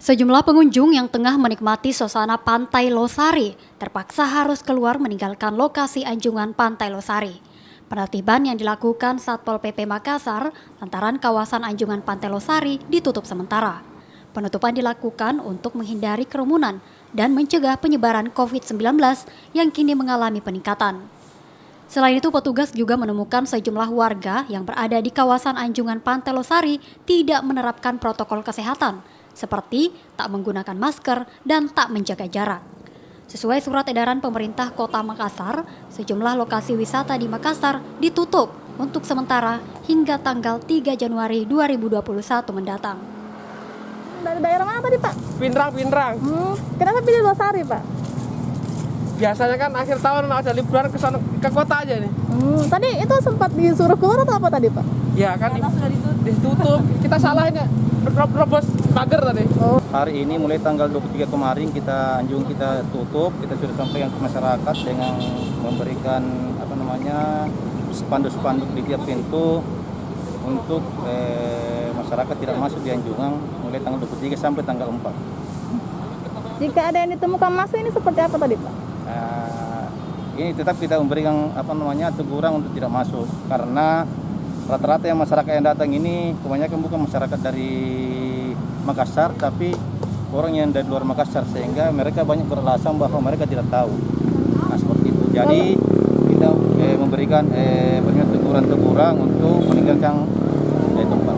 Sejumlah pengunjung yang tengah menikmati suasana Pantai Losari terpaksa harus keluar meninggalkan lokasi anjungan Pantai Losari. Penertiban yang dilakukan Satpol PP Makassar lantaran kawasan anjungan Pantai Losari ditutup sementara. Penutupan dilakukan untuk menghindari kerumunan dan mencegah penyebaran COVID-19 yang kini mengalami peningkatan. Selain itu, petugas juga menemukan sejumlah warga yang berada di kawasan anjungan Pantai Losari tidak menerapkan protokol kesehatan, seperti tak menggunakan masker dan tak menjaga jarak. Sesuai surat edaran pemerintah Kota Makassar, sejumlah lokasi wisata di Makassar ditutup untuk sementara hingga tanggal 3 Januari 2021 mendatang. Dari daerah mana tadi, Pak? Pinrang. Kenapa pilih Losari, Pak? Biasanya kan akhir tahun ada liburan ke kota aja nih. Tadi itu sempat disuruh keluar atau apa tadi, Pak? Ya kan sudah ditutup. Kita salahnya robos pagar tadi. Hari ini mulai tanggal 23 kemarin kita tutup, kita sudah sampaikan ke masyarakat dengan memberikan spanduk-spanduk di tiap pintu untuk masyarakat tidak masuk di Anjungan mulai tanggal 23 sampai tanggal 4. Jika ada yang ditemukan masuk ini seperti apa tadi, Pak? Ini tetap kita memberikan teguran untuk tidak masuk karena rata-rata yang masyarakat yang datang ini kebanyakan bukan masyarakat dari Makassar tapi orang yang dari luar Makassar sehingga mereka banyak beralasan bahwa mereka tidak tahu. Nah, seperti itu. Jadi kita memberikan teguran-teguran untuk meninggalkan tempat.